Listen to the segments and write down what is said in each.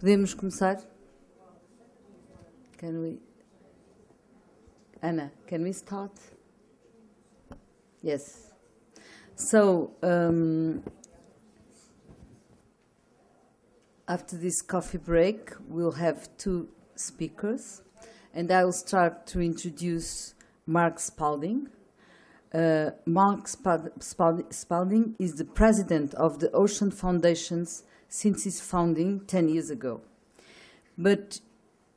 Podemos começar? Can we? Anna, can we start? Yes. So, after this coffee break, we'll have two speakers, and I will start to introduce Mark Spalding. Mark Spalding is the president of the Ocean Foundations since its founding 10 years ago. But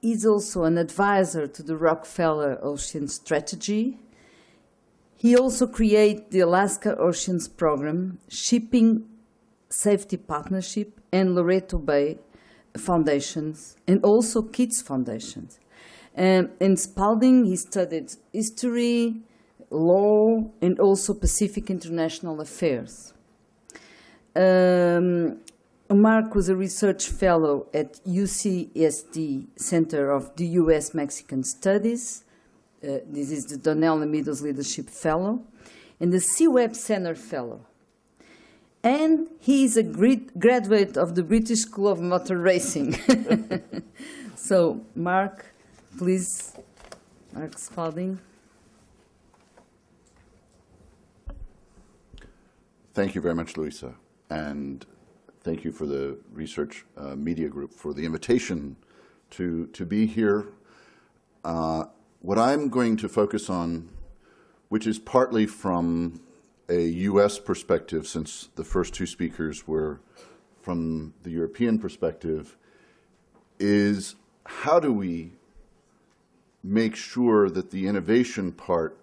he's also an advisor to the Rockefeller Ocean Strategy. He also created the Alaska Oceans Program, Shipping Safety Partnership, and Loreto Bay Foundations, and also Kids Foundations. And Spalding, he studied history, law, and also Pacific International Affairs. Mark was a research fellow at UCSD Center of the U.S.-Mexican Studies. This is the Donnell and Meadows Leadership Fellow, and the Sea-Web Center Fellow. And he is a graduate of the British School of Motor Racing. So, Mark, please, Mark Spalding. Thank you very much, Luisa, and thank you for the Research Media Group for the invitation to be here. What I'm going to focus on, which is partly from a U.S. perspective, since the first two speakers were from the European perspective, is how do we make sure that the innovation part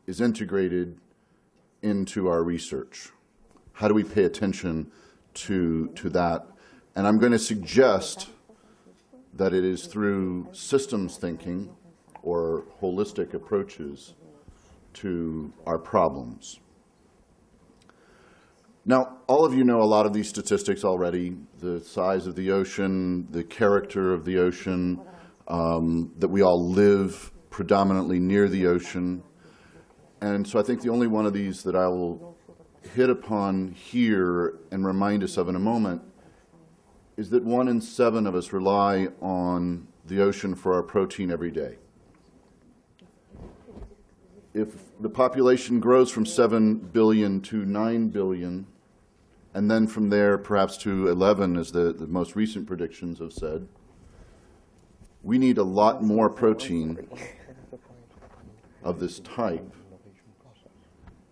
is integrated into our research? How do we pay attention to that? And I'm going to suggest that it is through systems thinking or holistic approaches to our problems. Now, all of you know a lot of these statistics already, the size of the ocean, the character of the ocean, that we all live predominantly near the ocean. And so I think the only one of these that I will hit upon here and remind us of in a moment is that 1 in 7 of us rely on the ocean for our protein every day. If the population grows from 7 billion to 9 billion, and then from there perhaps to 11, as the most recent predictions have said, we need a lot more protein of this type,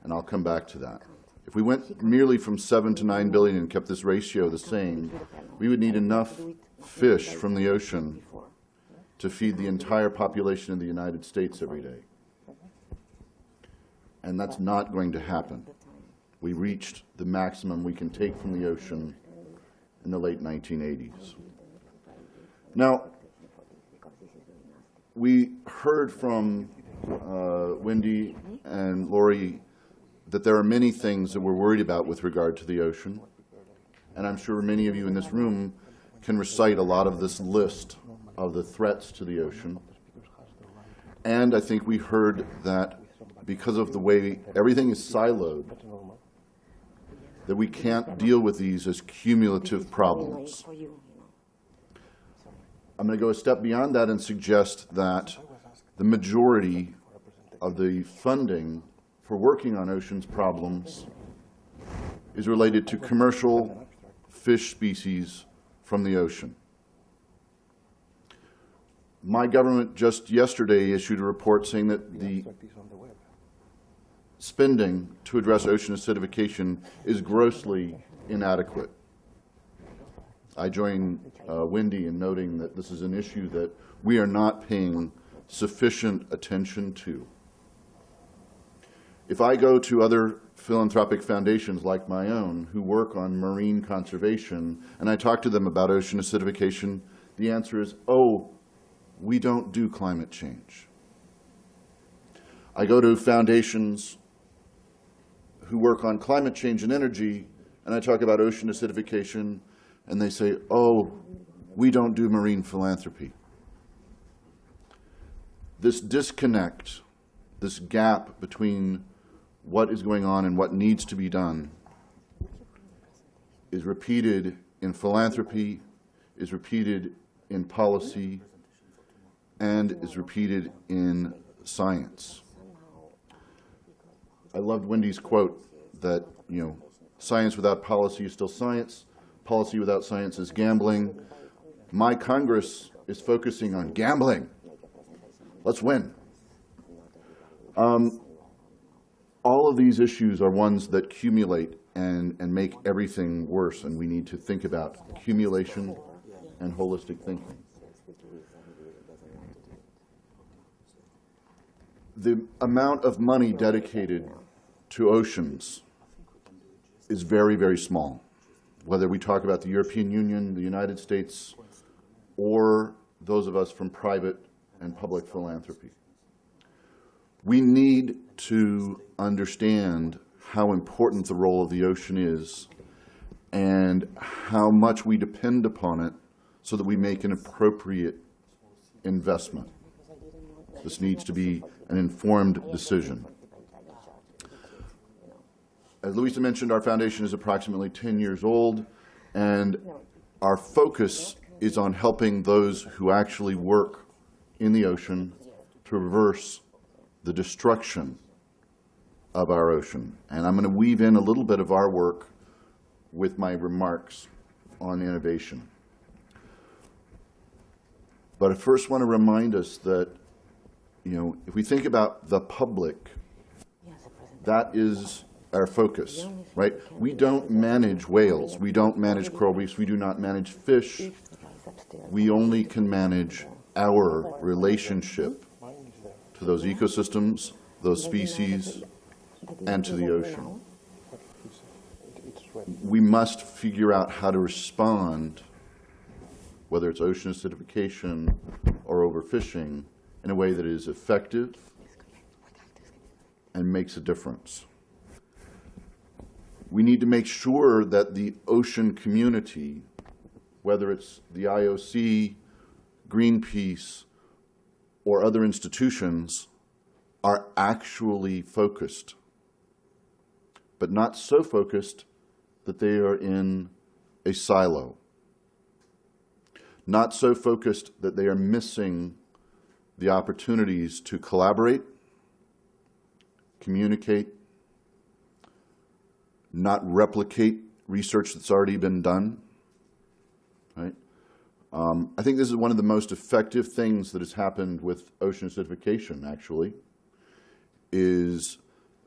and I'll come back to that. If we went merely from 7 to 9 billion and kept this ratio the same, we would need enough fish from the ocean to feed the entire population of the United States every day. And that's not going to happen. We reached the maximum we can take from the ocean in the late 1980s. Now, we heard from Wendy and Lori that there are many things that we're worried about with regard to the ocean. And I'm sure many of you in this room can recite a lot of this list of the threats to the ocean. And I think we heard that because of the way everything is siloed, that we can't deal with these as cumulative problems. I'm going to go a step beyond that and suggest that the majority of the funding for working on oceans problems is related to commercial fish species from the ocean. My government just yesterday issued a report saying that the spending to address ocean acidification is grossly inadequate. I join Wendy in noting that this is an issue that we are not paying sufficient attention to. If I go to other philanthropic foundations like my own who work on marine conservation and I talk to them about ocean acidification, the answer is, oh, we don't do climate change. I go to foundations who work on climate change and energy and I talk about ocean acidification and they say, oh, we don't do marine philanthropy. This disconnect, this gap between what is going on and what needs to be done is repeated in philanthropy, is repeated in policy and is repeated in science. I loved Wendy's quote that, science without policy is still science, policy without science is gambling. My Congress is focusing on gambling. Let's win. All of these issues are ones that accumulate and make everything worse, and we need to think about accumulation and holistic thinking. The amount of money dedicated to oceans is very, very small, whether we talk about the European Union, the United States, or those of us from private and public philanthropy. We need to understand how important the role of the ocean is and how much we depend upon it so that we make an appropriate investment. This needs to be an informed decision. As Luisa mentioned, our foundation is approximately 10 years old, and our focus is on helping those who actually work in the ocean to reverse the destruction of our ocean. And I'm going to weave in a little bit of our work with my remarks on innovation. But I first want to remind us that, if we think about the public, that is our focus, right? We don't manage whales. We don't manage coral reefs. We do not manage fish. We only can manage our relationship to those ecosystems, those species, and to the ocean. We must figure out how to respond, whether it's ocean acidification or overfishing, in a way that is effective and makes a difference. We need to make sure that the ocean community, whether it's the IOC, Greenpeace, or other institutions, are actually focused, but not so focused that they are in a silo. Not so focused that they are missing the opportunities to collaborate, communicate, not replicate research that's already been done, right? I think this is one of the most effective things that has happened with ocean acidification, actually, is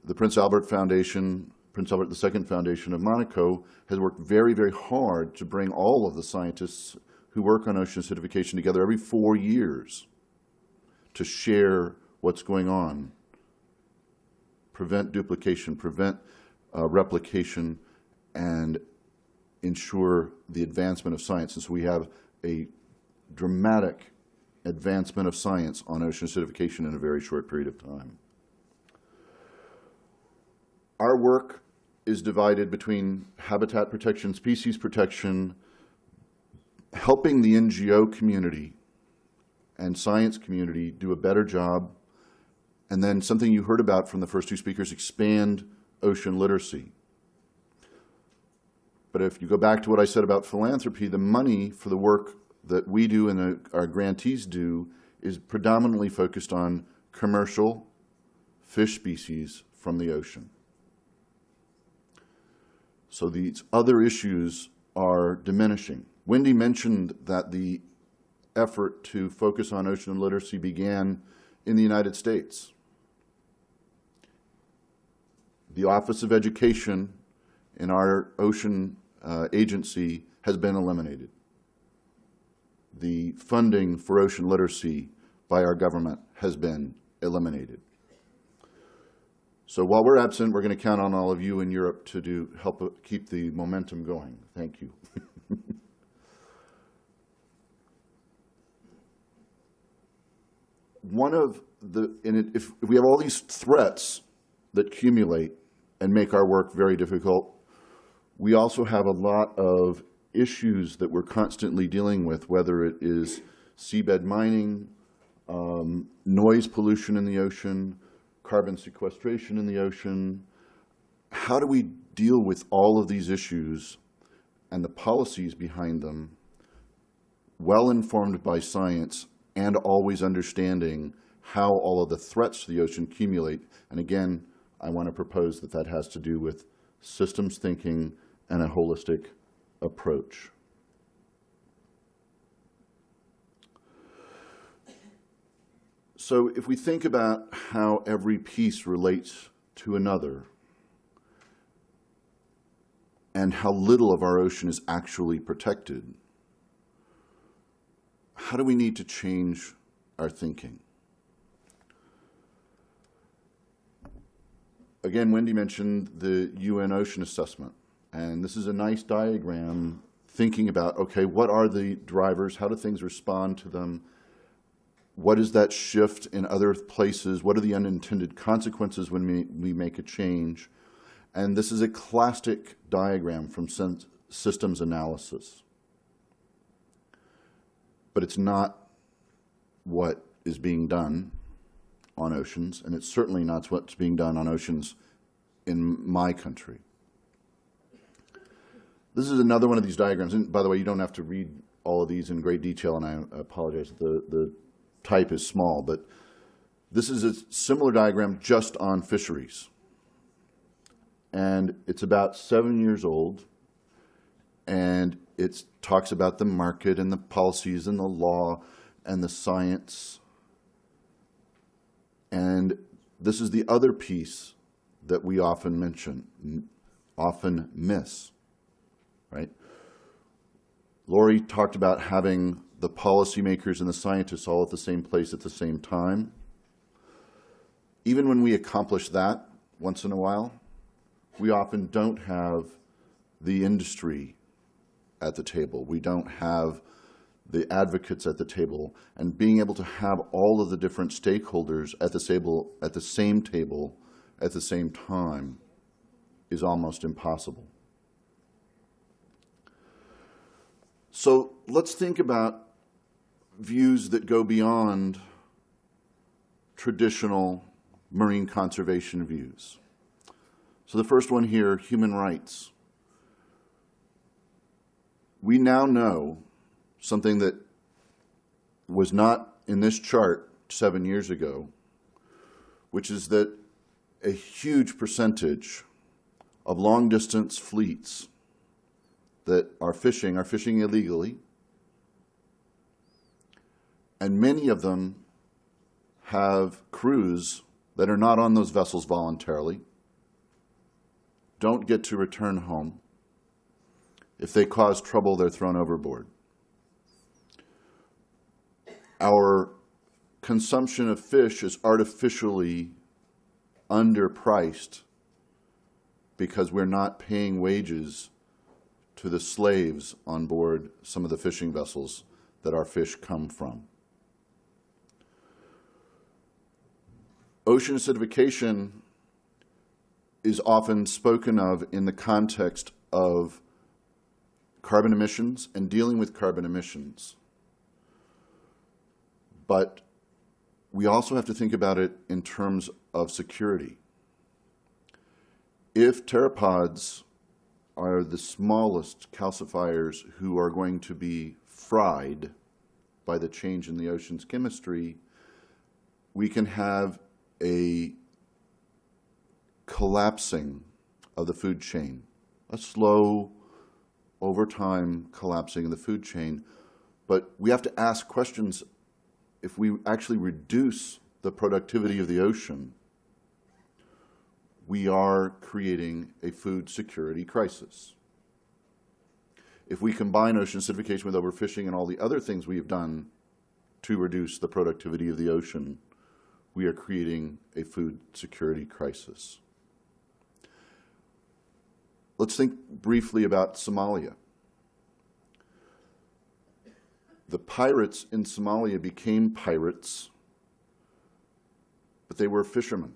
the Prince Albert Foundation, Prince Albert II Foundation of Monaco, has worked very, very hard to bring all of the scientists who work on ocean acidification together every 4 years to share what's going on, prevent duplication, prevent replication, and ensure the advancement of science. And so we have a dramatic advancement of science on ocean acidification in a very short period of time. Our work is divided between habitat protection, species protection, helping the NGO community and science community do a better job, and then something you heard about from the first two speakers, expand ocean literacy. But if you go back to what I said about philanthropy, the money for the work that we do and our grantees do is predominantly focused on commercial fish species from the ocean. So these other issues are diminishing. Wendy mentioned that the effort to focus on ocean literacy began in the United States. The Office of Education in our ocean agency has been eliminated. The funding for ocean literacy by our government has been eliminated. So while we're absent, we're going to count on all of you in Europe to help keep the momentum going. Thank you. If we have all these threats that accumulate and make our work very difficult, we also have a lot of issues that we're constantly dealing with, whether it is seabed mining, noise pollution in the ocean, carbon sequestration in the ocean. How do we deal with all of these issues and the policies behind them well informed by science and always understanding how all of the threats to the ocean accumulate. And again, I want to propose that that has to do with systems thinking and a holistic approach. So if we think about how every piece relates to another and how little of our ocean is actually protected, how do we need to change our thinking? Again, Wendy mentioned the UN Ocean Assessment, and this is a nice diagram thinking about, okay, what are the drivers? How do things respond to them? What is that shift in other places? What are the unintended consequences when we make a change? And this is a classic diagram from systems analysis. But it's not what is being done on oceans, and it's certainly not what's being done on oceans in my country. This is another one of these diagrams. And by the way, you don't have to read all of these in great detail, and I apologize. The type is small, but this is a similar diagram just on fisheries. And it's about 7 years old, and it talks about the market and the policies and the law and the science. And this is the other piece that we often mention, often miss, right? Lori talked about having the policymakers and the scientists all at the same place at the same time. Even when we accomplish that once in a while, we often don't have the industry at the table. We don't have the advocates at the table. And being able to have all of the different stakeholders at the same table at the same time is almost impossible. So let's think about views that go beyond traditional marine conservation views. So the first one here, human rights. We now know something that was not in this chart 7 years ago, which is that a huge percentage of long-distance fleets that are fishing illegally, and many of them have crews that are not on those vessels voluntarily, don't get to return home. If they cause trouble, they're thrown overboard. Our consumption of fish is artificially underpriced because we're not paying wages to the slaves on board some of the fishing vessels that our fish come from. Ocean acidification is often spoken of in the context of carbon emissions and dealing with carbon emissions. But we also have to think about it in terms of security. If pteropods are the smallest calcifiers who are going to be fried by the change in the ocean's chemistry, we can have a collapsing of the food chain, a slow, over time collapsing of the food chain. But we have to ask questions. If we actually reduce the productivity of the ocean, we are creating a food security crisis. If we combine ocean acidification with overfishing and all the other things we have done to reduce the productivity of the ocean, we are creating a food security crisis. Let's think briefly about Somalia. The pirates in Somalia became pirates, but they were fishermen.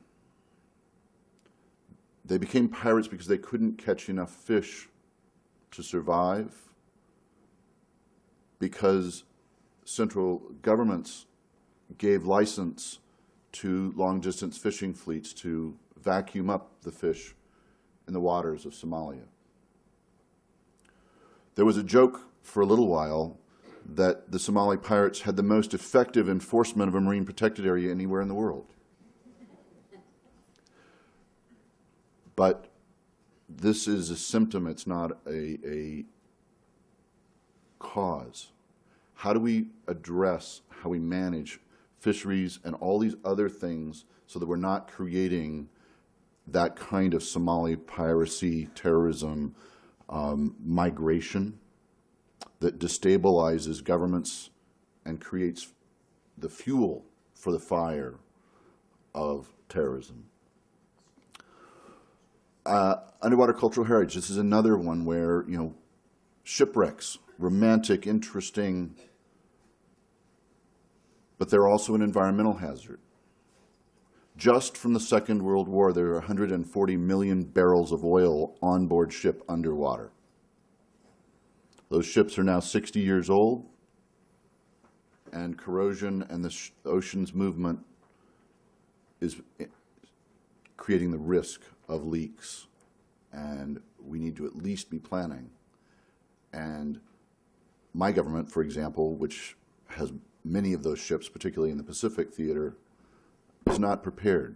They became pirates because they couldn't catch enough fish to survive, because central governments gave license to long-distance fishing fleets to vacuum up the fish in the waters of Somalia. There was a joke for a little while that the Somali pirates had the most effective enforcement of a marine protected area anywhere in the world. But this is a symptom, it's not a cause. How do we address how we manage fisheries and all these other things so that we're not creating that kind of Somali piracy, terrorism, migration that destabilizes governments and creates the fuel for the fire of terrorism? Underwater cultural heritage. This is another one where, shipwrecks, romantic, interesting, but they're also an environmental hazard. Just from the Second World War, there are 140 million barrels of oil on board ship underwater. Those ships are now 60 years old, and corrosion and the ocean's movement is creating the risk of leaks, and we need to at least be planning. And my government, for example, which has many of those ships, particularly in the Pacific theater, is not prepared,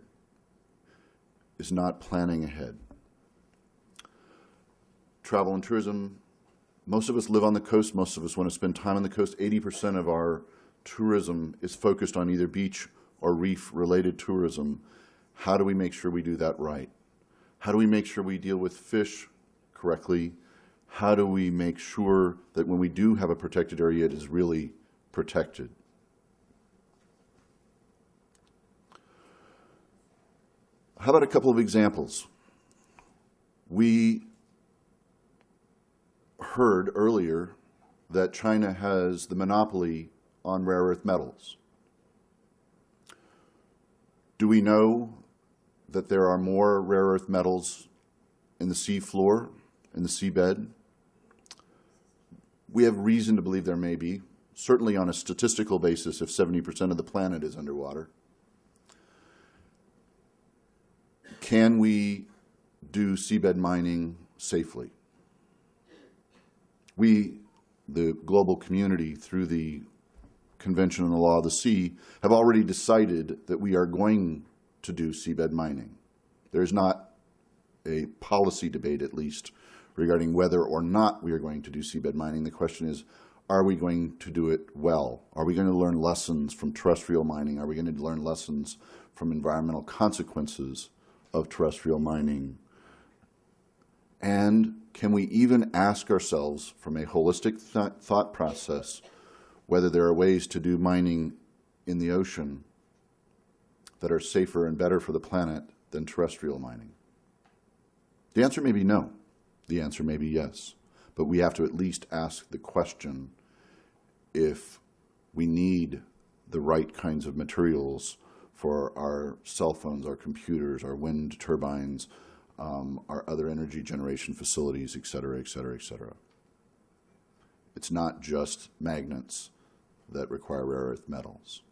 is not planning ahead. Travel and tourism. Most of us live on the coast. Most of us want to spend time on the coast. 80% of our tourism is focused on either beach or reef-related tourism. How do we make sure we do that right? How do we make sure we deal with fish correctly? How do we make sure that when we do have a protected area, it is really protected? How about a couple of examples? We heard earlier that China has the monopoly on rare earth metals. Do we know that there are more rare earth metals in the sea floor, in the seabed? We have reason to believe there may be, certainly on a statistical basis if 70% of the planet is underwater. Can we do seabed mining safely? We, the global community, through the Convention on the Law of the Sea, have already decided that we are going to do seabed mining. There's not a policy debate, at least, regarding whether or not we are going to do seabed mining. The question is, are we going to do it well? Are we going to learn lessons from terrestrial mining? Are we going to learn lessons from environmental consequences of terrestrial mining? And can we even ask ourselves, from a holistic thought process, whether there are ways to do mining in the ocean that are safer and better for the planet than terrestrial mining? The answer may be no. The answer may be yes. But we have to at least ask the question if we need the right kinds of materials for our cell phones, our computers, our wind turbines, our other energy generation facilities, et cetera, et cetera, et cetera. It's not just magnets that require rare earth metals.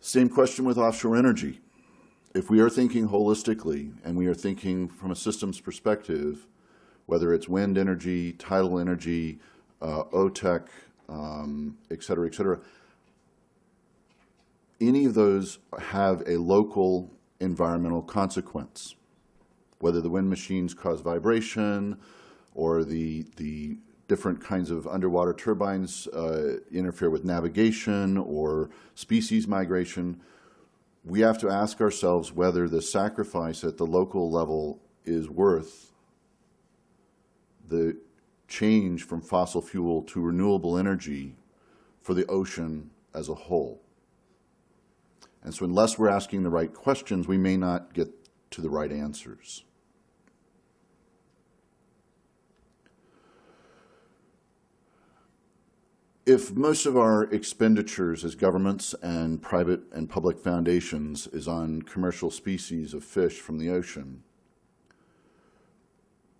Same question with offshore energy. If we are thinking holistically and we are thinking from a systems perspective, whether it's wind energy, tidal energy, OTEC, et cetera, any of those have a local environmental consequence, whether the wind machines cause vibration or the different kinds of underwater turbines interfere with navigation or species migration. We have to ask ourselves whether the sacrifice at the local level is worth the change from fossil fuel to renewable energy for the ocean as a whole. And so unless we're asking the right questions, we may not get to the right answers. If most of our expenditures as governments and private and public foundations is on commercial species of fish from the ocean,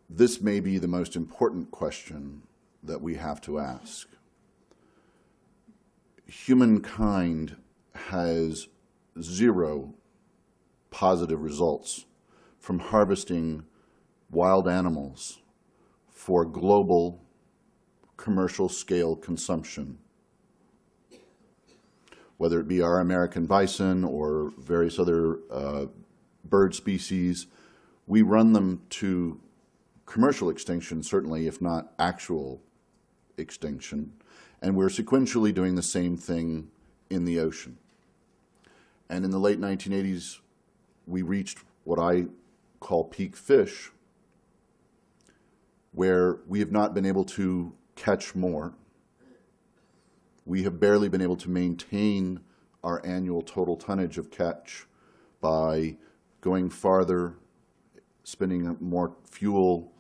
this may be the most important question that we have to ask. Humankind has zero positive results from harvesting wild animals for global commercial scale consumption. Whether it be our American bison or various other bird species, we run them to commercial extinction, certainly, if not actual extinction. And we're sequentially doing the same thing in the ocean. And in the late 1980s, we reached what I call peak fish, where we have not been able to catch more. We have barely been able to maintain our annual total tonnage of catch by going farther, spending more fuel,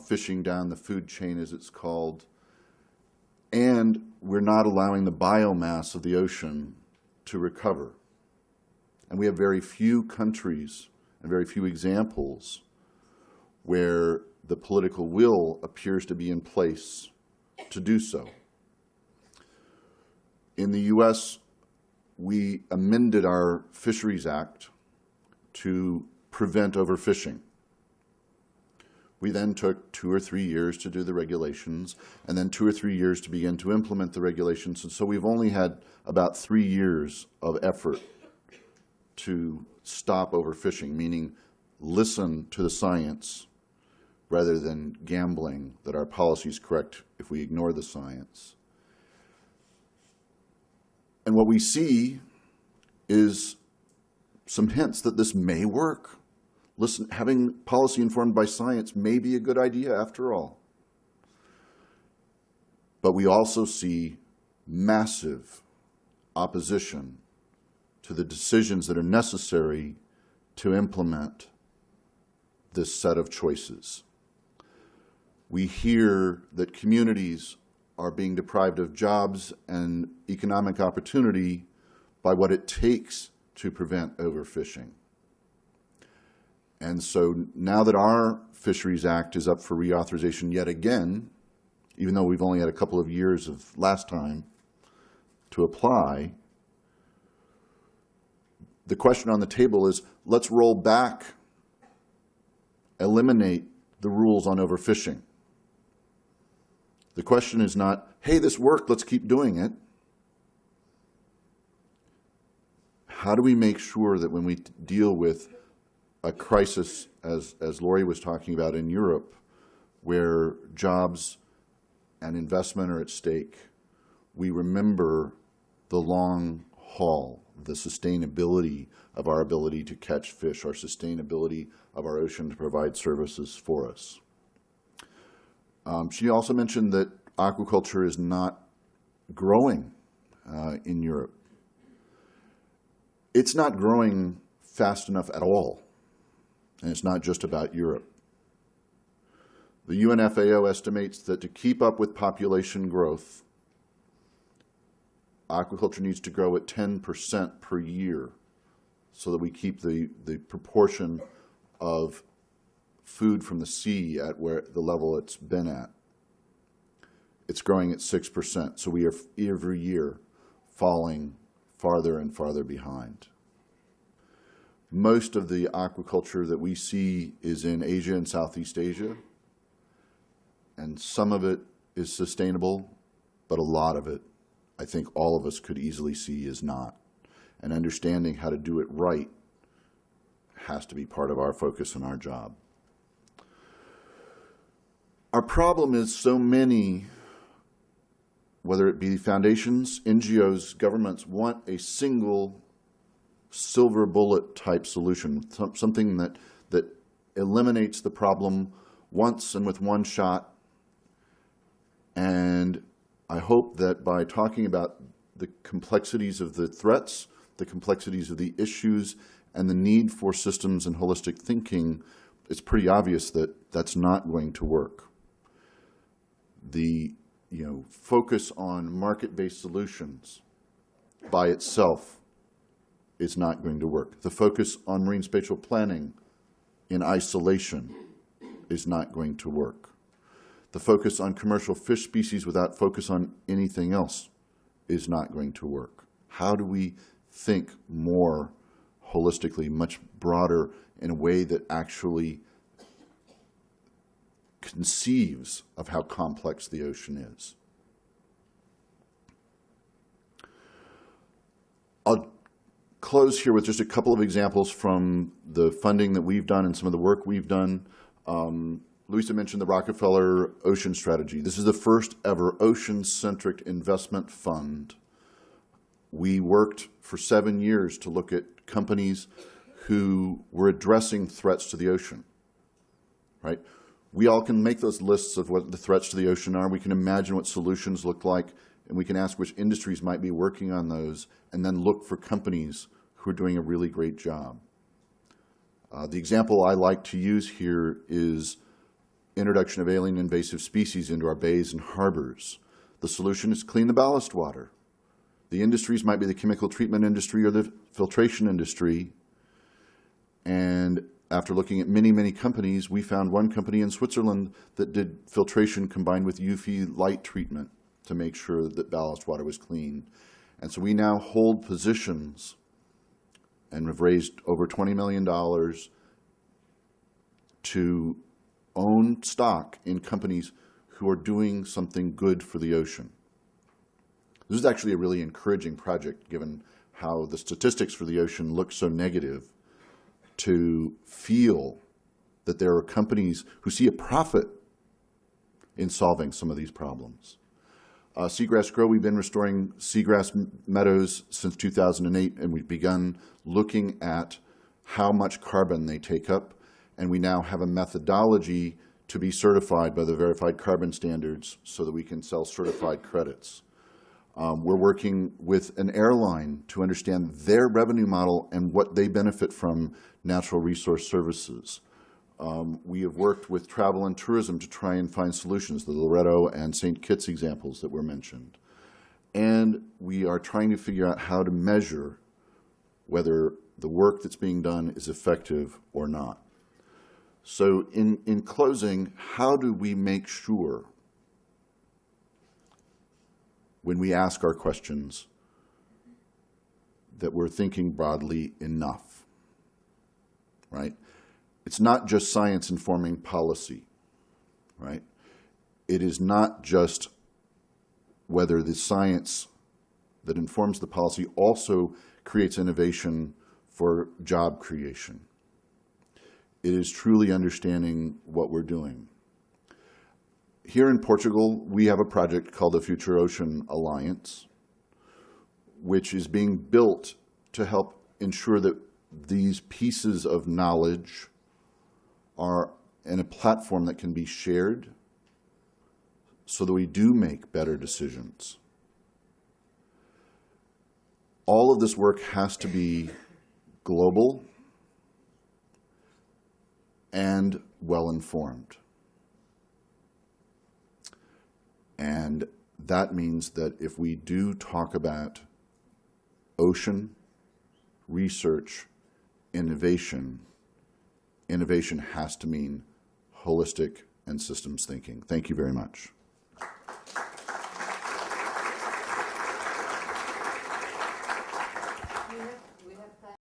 fishing down the food chain, as it's called. And we're not allowing the biomass of the ocean to recover. And we have very few countries and very few examples where the political will appears to be in place to do so. In the U.S., we amended our Fisheries Act to prevent overfishing. We then took 2 or 3 years to do the regulations, and then 2 or 3 years to begin to implement the regulations. And so we've only had about 3 years of effort to stop overfishing, meaning listen to the science rather than gambling that our policy is correct if we ignore the science. And what we see is some hints that this may work. Listen, having policy informed by science may be a good idea after all. But we also see massive opposition to the decisions that are necessary to implement this set of choices. We hear that communities are being deprived of jobs and economic opportunity by what it takes to prevent overfishing. And so now that our Fisheries Act is up for reauthorization yet again, even though we've only had a couple of years of last time to apply, the question on the table is, let's roll back, eliminate the rules on overfishing. The question is not, hey, this worked, let's keep doing it. How do we make sure that when we deal with a crisis, as Lori was talking about in Europe, where jobs and investment are at stake, we remember the long haul, the sustainability of our ability to catch fish, our sustainability of our ocean to provide services for us. She also mentioned that aquaculture is not growing in Europe. It's not growing fast enough at all, and it's not just about Europe. The UNFAO estimates that to keep up with population growth, aquaculture needs to grow at 10% per year so that we keep the proportion of food from the sea at where the level it's been at. It's growing at 6%, so we are every year falling farther and farther behind. Most of the aquaculture that we see is in Asia and Southeast Asia, and some of it is sustainable, but a lot of it, I think all of us could easily see, is not. And understanding how to do it right has to be part of our focus and our job. Our problem is so many, whether it be foundations, NGOs, governments, want a single silver bullet type solution, something that eliminates the problem once and with one shot. And I hope that by talking about the complexities of the threats, the complexities of the issues, and the need for systems and holistic thinking, it's pretty obvious that that's not going to work. The focus on market-based solutions by itself is not going to work. The focus on marine spatial planning in isolation is not going to work. The focus on commercial fish species without focus on anything else is not going to work. How do we think more holistically, much broader, in a way that actually conceives of how complex the ocean is. I'll close here with just a couple of examples from the funding that we've done and some of the work we've done. Luisa mentioned the Rockefeller Ocean Strategy. This is the first ever ocean-centric investment fund. We worked for 7 years to look at companies who were addressing threats to the ocean, right? We all can make those lists of what the threats to the ocean are. We can imagine what solutions look like, and we can ask which industries might be working on those, and then look for companies who are doing a really great job. The example I like to use here is introduction of alien invasive species into our bays and harbors. The solution is clean the ballast water. The industries might be the chemical treatment industry or the filtration industry. And after looking at many, many companies, we found one company in Switzerland that did filtration combined with UV light treatment to make sure that ballast water was clean. And so we now hold positions and have raised over $20 million to own stock in companies who are doing something good for the ocean. This is actually a really encouraging project, given how the statistics for the ocean look so negative, to feel that there are companies who see a profit in solving some of these problems. Seagrass Grow, we've been restoring seagrass meadows since 2008, and we've begun looking at how much carbon they take up, and we now have a methodology to be certified by the Verified Carbon Standards so that we can sell certified credits. We're working with an airline to understand their revenue model and what they benefit from natural resource services. We have worked with travel and tourism to try and find solutions, the Loreto and St. Kitts examples that were mentioned. And we are trying to figure out how to measure whether the work that's being done is effective or not. So in closing, how do we make sure when we ask our questions that we're thinking broadly enough, right? It's not just science informing policy, right? It is not just whether the science that informs the policy also creates innovation for job creation. It is truly understanding what we're doing. Here in Portugal, we have a project called the Future Ocean Alliance, which is being built to help ensure that these pieces of knowledge are in a platform that can be shared so that we do make better decisions. All of this work has to be global and well-informed. And that means that if we do talk about ocean research, innovation has to mean holistic and systems thinking. Thank you very much.